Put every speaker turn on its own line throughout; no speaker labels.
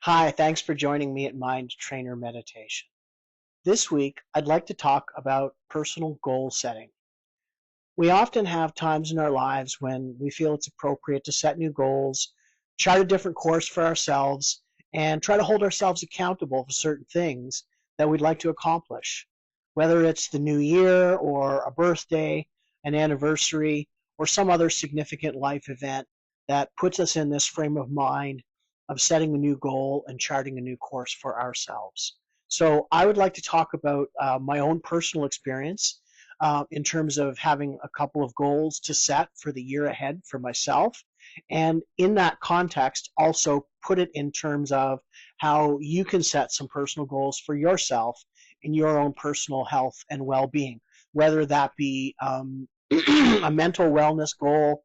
Hi, thanks for joining me at Mind Trainer Meditation. This week, I'd like to talk about personal goal setting. We often have times in our lives when we feel it's appropriate to set new goals, chart a different course for ourselves, and try to hold ourselves accountable for certain things that we'd like to accomplish. Whether it's the new year or a birthday, an anniversary, or some other significant life event that puts us in this frame of mind of setting a new goal and charting a new course for ourselves. So, I would like to talk about my own personal experience in terms of having a couple of goals to set for the year ahead for myself. And in that context, also put it in terms of how you can set some personal goals for yourself in your own personal health and well being, whether that be a mental wellness goal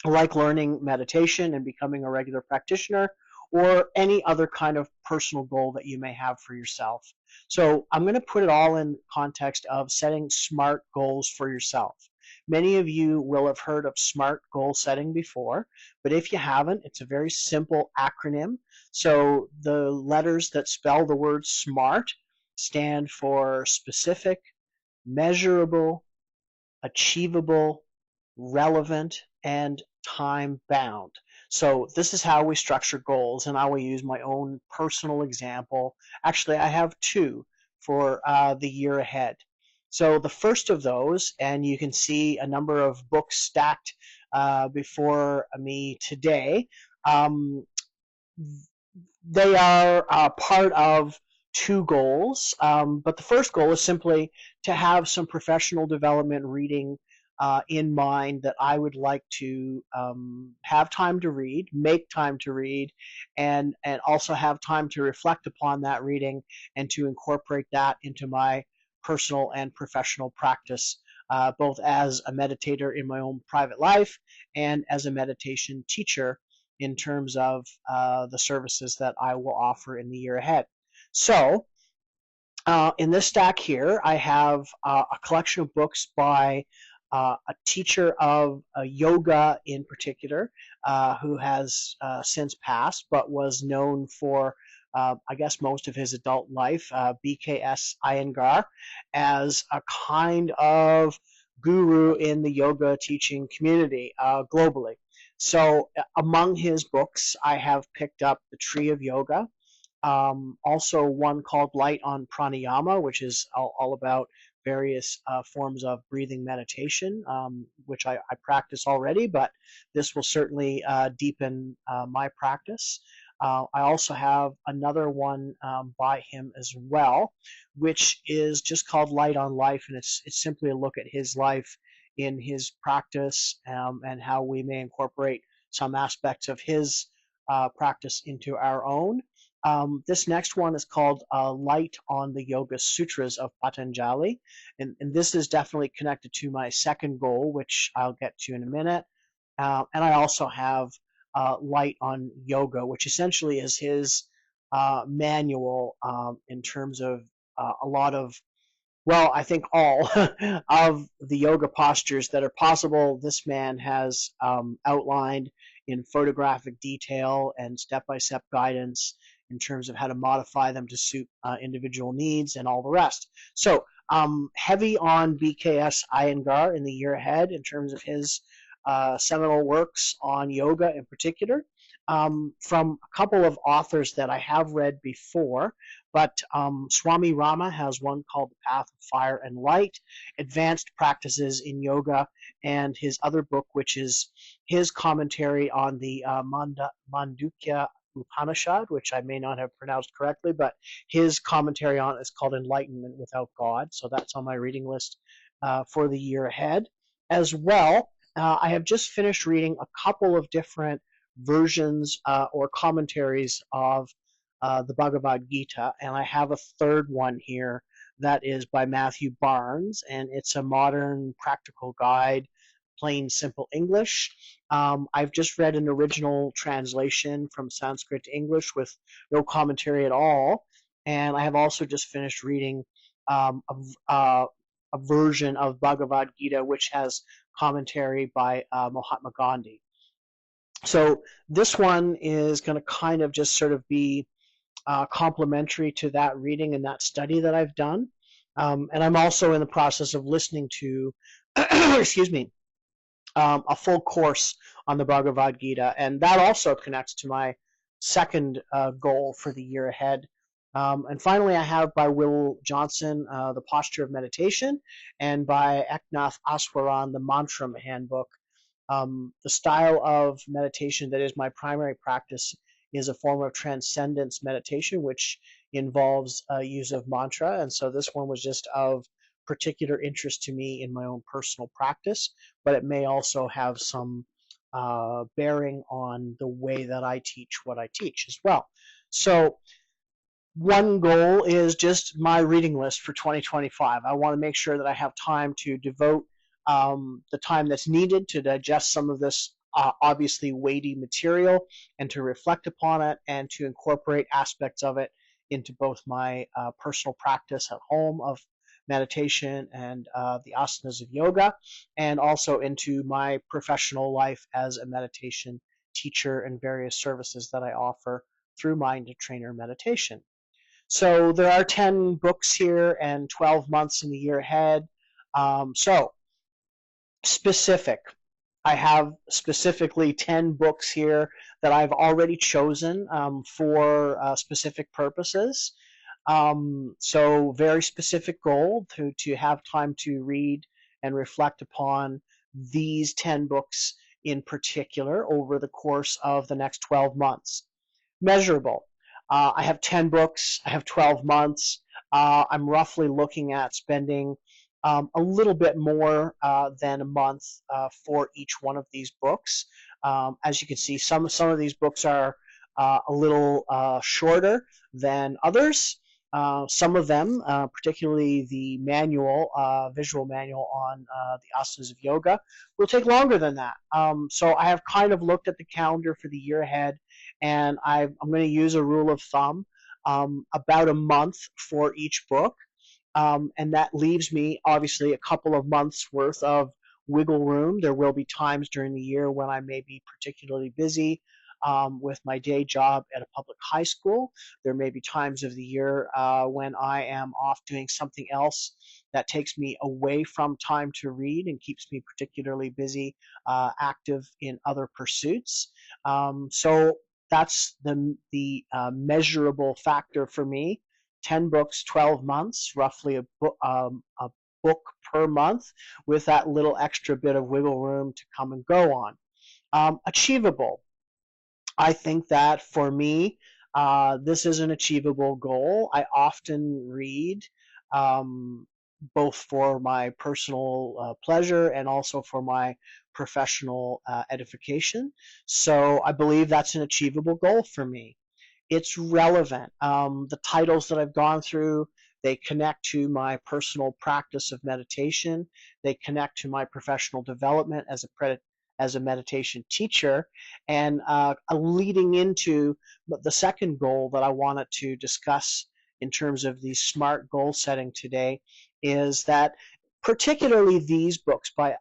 like learning meditation and becoming a regular practitioner, or any other kind of personal goal that you may have for yourself. So I'm going to put it all in context of setting SMART goals for yourself. Many of you will have heard of SMART goal setting before, but if you haven't, it's a very simple acronym. So the letters that spell the word SMART stand for specific, measurable, achievable, relevant, and time bound. So this is how we structure goals, and I will use my own personal example. Actually, I have two for the year ahead. So the first of those, and you can see a number of books stacked before me today. Um, they are part of two goals, but the first goal is simply to have some professional development reading in mind that I would like to have time to read, make time to read, and also have time to reflect upon that reading and to incorporate that into my personal and professional practice, both as a meditator in my own private life and as a meditation teacher in terms of the services that I will offer in the year ahead. So, in this stack here, I have a collection of books by a teacher of yoga in particular, who has since passed, but was known for, I guess, most of his adult life, BKS Iyengar, as a kind of guru in the yoga teaching community globally. So, among his books, I have picked up The Tree of Yoga, also one called Light on Pranayama, which is all about various forms of breathing meditation, which I practice already, but this will certainly deepen my practice. I also have another one by him as well, which is just called Light on Life, and it's simply a look at his life in his practice, and how we may incorporate some aspects of his practice into our own. This next one is called Light on the Yoga Sutras of Patanjali. And this is definitely connected to my second goal, which I'll get to in a minute. And I also have Light on Yoga, which essentially is his manual in terms of a lot of, well, I think all of the yoga postures that are possible. This man has outlined in photographic detail and step by step guidance in terms of how to modify them to suit individual needs and all the rest. So, heavy on BKS Iyengar in the year ahead in terms of his seminal works on yoga in particular. From a couple of authors that I have read before, but Swami Rama has one called The Path of Fire and Light, Advanced Practices in Yoga, and his other book, which is his commentary on the Mandukya Upanishad, which I may not have pronounced correctly, but his commentary on it is called Enlightenment Without God. So that's on my reading list for the year ahead. As well, I have just finished reading a couple of different versions or commentaries of the Bhagavad Gita, and I have a third one here that is by Matthew Barnes, and it's a modern practical guide, plain simple English. I've just read an original translation from Sanskrit to English with no commentary at all, and I have also just finished reading a version of Bhagavad Gita which has commentary by Mahatma Gandhi. So this one is going to kind of just sort of be complementary to that reading and that study that I've done. And I'm also in the process of listening to, excuse me, a full course on the Bhagavad Gita, and that also connects to my second goal for the year ahead. And finally, I have by Will Johnson, The Posture of Meditation, and by Eknath Aswaran, The Mantra Handbook. The style of meditation that is my primary practice is a form of transcendence meditation, which involves use of mantra. And so this one was just of particular interest to me in my own personal practice, but it may also have some bearing on the way that I teach what I teach as well. So one goal is just my reading list for 2025. I want to make sure that I have time to devote the time that's needed to digest some of this obviously weighty material and to reflect upon it and to incorporate aspects of it into both my personal practice at home of meditation and the asanas of yoga, and also into my professional life as a meditation teacher and various services that I offer through Mind Trainer Meditation. So there are 10 books here and 12 months in the year ahead. So specific. I have specifically 10 books here that I've already chosen for specific purposes. So very specific goal to have time to read and reflect upon these 10 books in particular over the course of the next 12 months. Measurable. I have 10 books. I have 12 months. I'm roughly looking at spending a little bit more than a month for each one of these books. As you can see, some of these books are a little shorter than others. Some of them, particularly the manual, visual manual on the asanas of yoga, will take longer than that. So I have kind of looked at the calendar for the year ahead, and I'm going to use a rule of thumb, about a month for each book. And that leaves me obviously a couple of months worth of wiggle room. There will be times during the year when I may be particularly busy with my day job at a public high school. There may be times of the year when I am off doing something else that takes me away from time to read and keeps me particularly busy, active in other pursuits. So that's the measurable factor for me. 10 books, 12 months, roughly a book per month, with that little extra bit of wiggle room to come and go on. Achievable. I think that for me, this is an achievable goal. I often read um, both for my personal pleasure and also for my professional edification. So I believe that's an achievable goal for me. It's relevant. The titles that I've gone through, they connect to my personal practice of meditation. They connect to my professional development as a meditation teacher, and leading into the second goal that I wanted to discuss in terms of the SMART goal setting today is that particularly these books by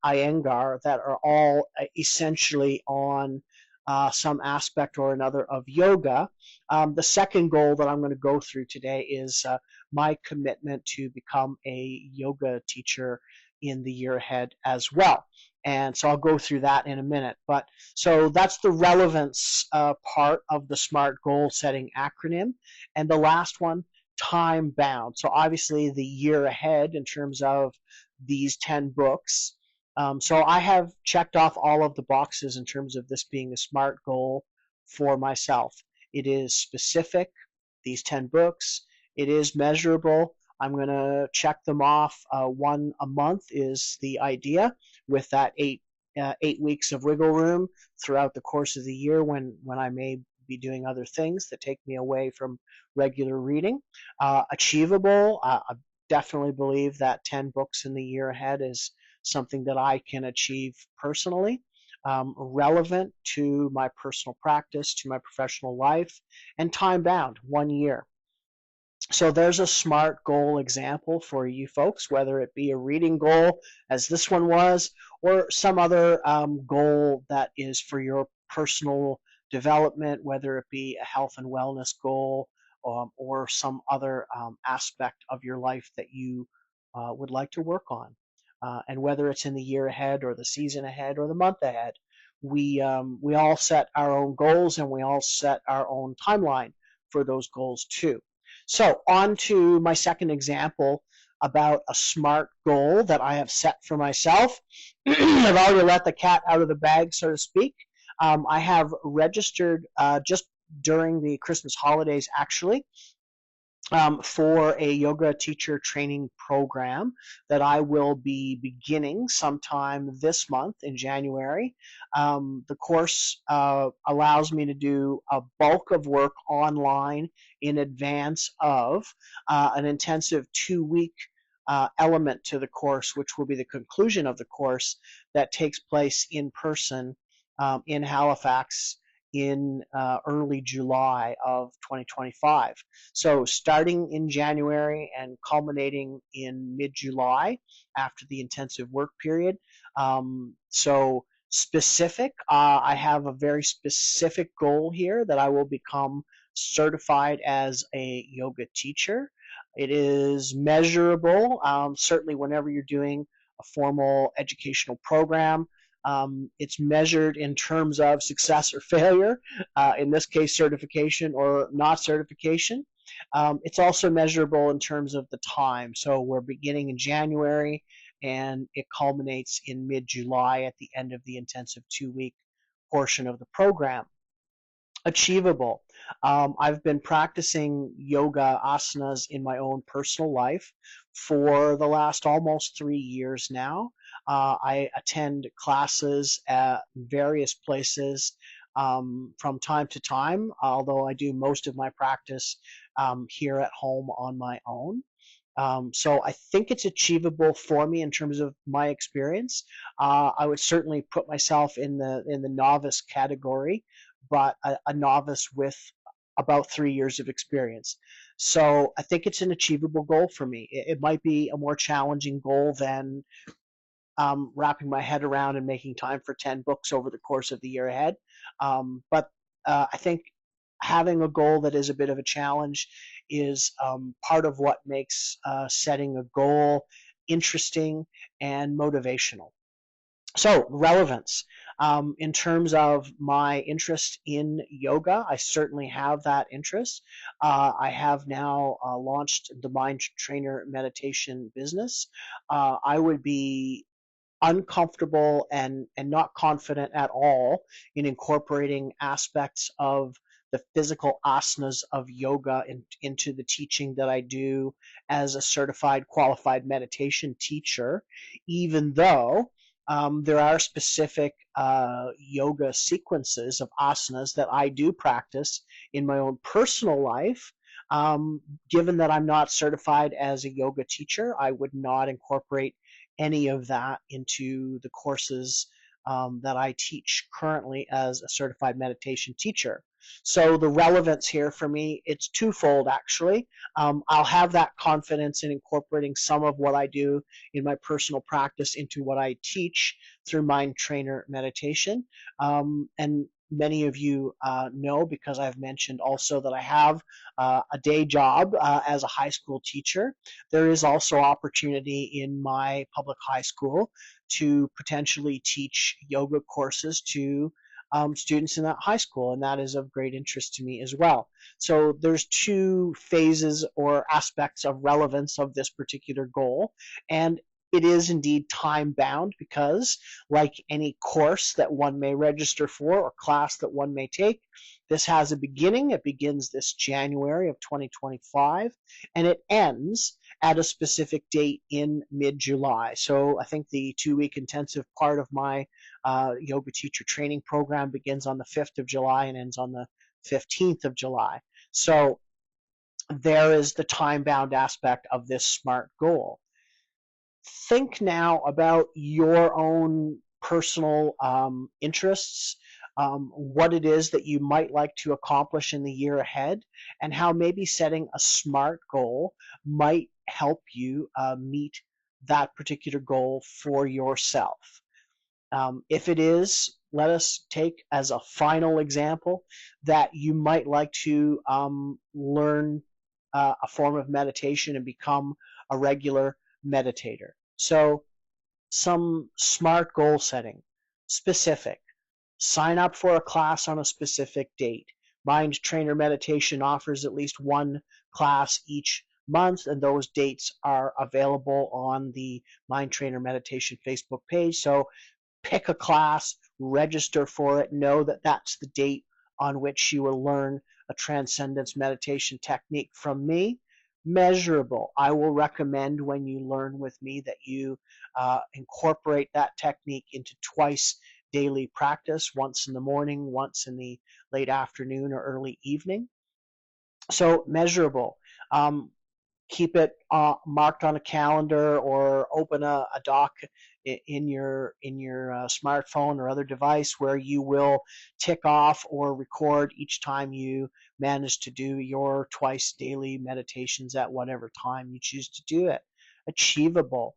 Iyengar that are all essentially on some aspect or another of yoga. The second goal that I'm going to go through today is my commitment to become a yoga teacher in the year ahead as well. And so I'll go through that in a minute. But so that's the relevance part of the SMART goal setting acronym. And the last one, time bound. So obviously the year ahead in terms of these 10 books. So I have checked off all of the boxes in terms of this being a SMART goal for myself. It is specific, these 10 books. It is measurable. I'm going to check them off. One a month is the idea, with that 8 weeks of wiggle room throughout the course of the year when I may be doing other things that take me away from regular reading. Achievable. I definitely believe that 10 books in the year ahead is something that I can achieve personally. Relevant to my personal practice, to my professional life, and time bound, 1 year. So there's a SMART goal example for you folks, whether it be a reading goal, as this one was, or some other goal that is for your personal development, whether it be a health and wellness goal, or some other aspect of your life that you would like to work on. And whether it's in the year ahead or the season ahead or the month ahead, we all set our own goals, and we all set our own timeline for those goals too. So on to my second example about a SMART goal that I have set for myself. I've already let the cat out of the bag, so to speak. I have registered just during the Christmas holidays, actually, for a yoga teacher training program that I will be beginning sometime this month in January. The course allows me to do a bulk of work online in advance of an intensive 2-week element to the course, which will be the conclusion of the course that takes place in person in Halifax in early July of 2025. So starting in January and culminating in mid-July after the intensive work period. So specific, I have a very specific goal here that I will become certified as a yoga teacher. It is measurable, certainly whenever you're doing a formal educational program. It's measured in terms of success or failure, in this case certification or not certification. It's also measurable in terms of the time. So we're beginning in January and it culminates in mid-July at the end of the intensive 2-week portion of the program. Achievable. I've been practicing yoga asanas in my own personal life for the last almost 3 years now. I attend classes at various places from time to time, although I do most of my practice here at home on my own. So I think it's achievable for me in terms of my experience. I would certainly put myself in the novice category, but a novice with about 3 years of experience. So I think it's an achievable goal for me. It might be a more challenging goal than wrapping my head around and making time for 10 books over the course of the year ahead. But I think having a goal that is a bit of a challenge is part of what makes setting a goal interesting and motivational. So, relevance. In terms of my interest in yoga, I certainly have that interest. I have now launched the Mind Trainer meditation business. I would be uncomfortable and not confident at all in incorporating aspects of the physical asanas of yoga into the teaching that I do as a certified qualified meditation teacher, even though there are specific yoga sequences of asanas that I do practice in my own personal life. Given that I'm not certified as a yoga teacher, I would not incorporate any of that into the courses that I teach currently as a certified meditation teacher. So the relevance here for me, it's twofold actually. I'll have that confidence in incorporating some of what I do in my personal practice into what I teach through Mind Trainer meditation. And many of you know, because I've mentioned also that I have a day job as a high school teacher. There is also opportunity in my public high school to potentially teach yoga courses to students in that high school, and that is of great interest to me as well. So there's two phases or aspects of relevance of this particular goal, and it is indeed time bound because, like any course that one may register for or class that one may take, this has a beginning. It begins this January of 2025, and it ends at a specific date in mid-July. So I think the 2-week intensive part of my yoga teacher training program begins on the 5th of July and ends on the 15th of July. So there is the time-bound aspect of this SMART goal. Think now about your own personal interests, what it is that you might like to accomplish in the year ahead, and how maybe setting a SMART goal might help you meet that particular goal for yourself. If it is let us take as a final example that you might like to learn a form of meditation and become a regular meditator. So some SMART goal setting, specific. Sign up for a class on a specific date. Mind Trainer Meditation offers at least one class each month, and those dates are available on the Mind Trainer Meditation Facebook page. So pick a class, register for it, know that that's the date on which you will learn a transcendence meditation technique from me. Measurable. I will recommend when you learn with me that you incorporate that technique into twice daily practice, once in the morning, once in the late afternoon or early evening. So measurable. Keep it marked on a calendar or open a doc in your smartphone or other device where you will tick off or record each time you manage to do your twice daily meditations at whatever time you choose to do it. Achievable.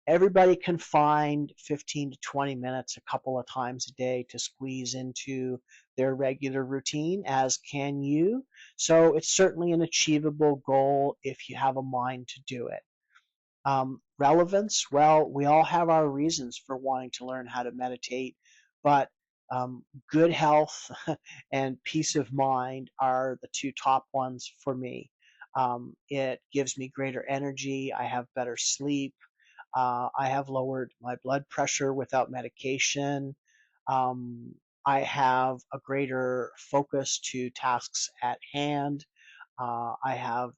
Everybody can find 15 to 20 minutes a couple of times a day to squeeze into their regular routine, as can you. So it's certainly an achievable goal if you have a mind to do it. Relevance, well, we all have our reasons for wanting to learn how to meditate, but good health and peace of mind are the two top ones for me. It gives me greater energy. I have better sleep. I have lowered my blood pressure without medication. Um, I have a greater focus to tasks at hand. I have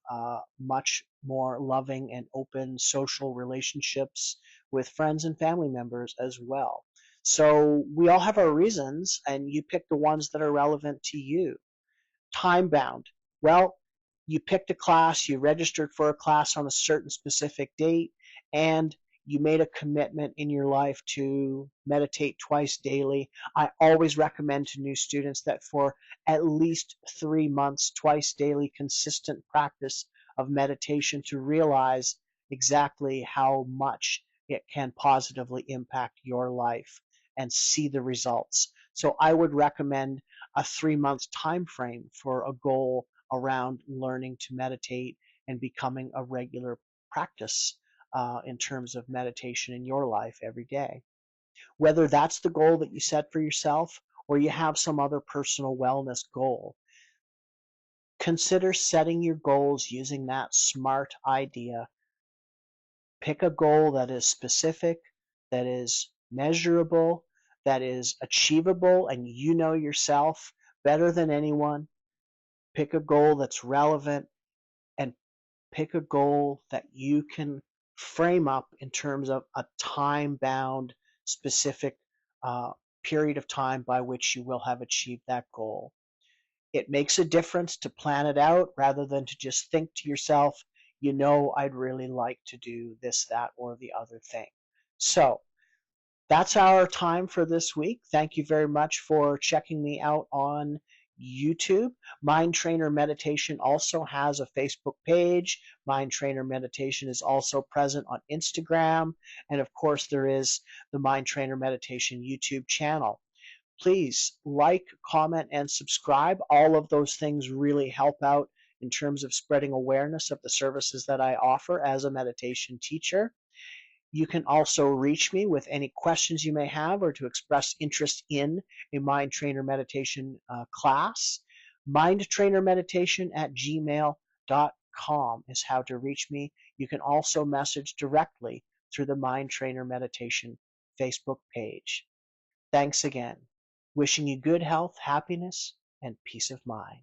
much more loving and open social relationships with friends and family members as well. So we all have our reasons, and you pick the ones that are relevant to you. Time bound. Well, you picked a class, you registered for a class on a certain specific date, and you made a commitment in your life to meditate twice daily. I always recommend to new students that for at least 3 months, twice daily, consistent practice of meditation to realize exactly how much it can positively impact your life and see the results. So I would recommend a 3 month time frame for a goal around learning to meditate and becoming a regular practice in terms of meditation in your life every day. Whether that's the goal that you set for yourself or you have some other personal wellness goal, consider setting your goals using that SMART idea. Pick a goal that is specific, that is measurable, that is achievable, and you know yourself better than anyone. Pick a goal that's relevant and pick a goal that you can frame up in terms of a time bound, specific period of time by which you will have achieved that goal. It makes a difference to plan it out rather than to just think to yourself, I'd really like to do this, that, or the other thing. So that's our time for this week. Thank you very much for checking me out on YouTube. Mind Trainer Meditation also has a Facebook page. Mind Trainer Meditation is also present on Instagram. And of course, there is the Mind Trainer Meditation YouTube channel. Please like, comment, and subscribe. All of those things really help out in terms of spreading awareness of the services that I offer as a meditation teacher. You can also reach me with any questions you may have or to express interest in a Mind Trainer Meditation class. mindtrainermeditation@gmail.com is how to reach me. You can also message directly through the Mind Trainer Meditation Facebook page. Thanks again. Wishing you good health, happiness, and peace of mind.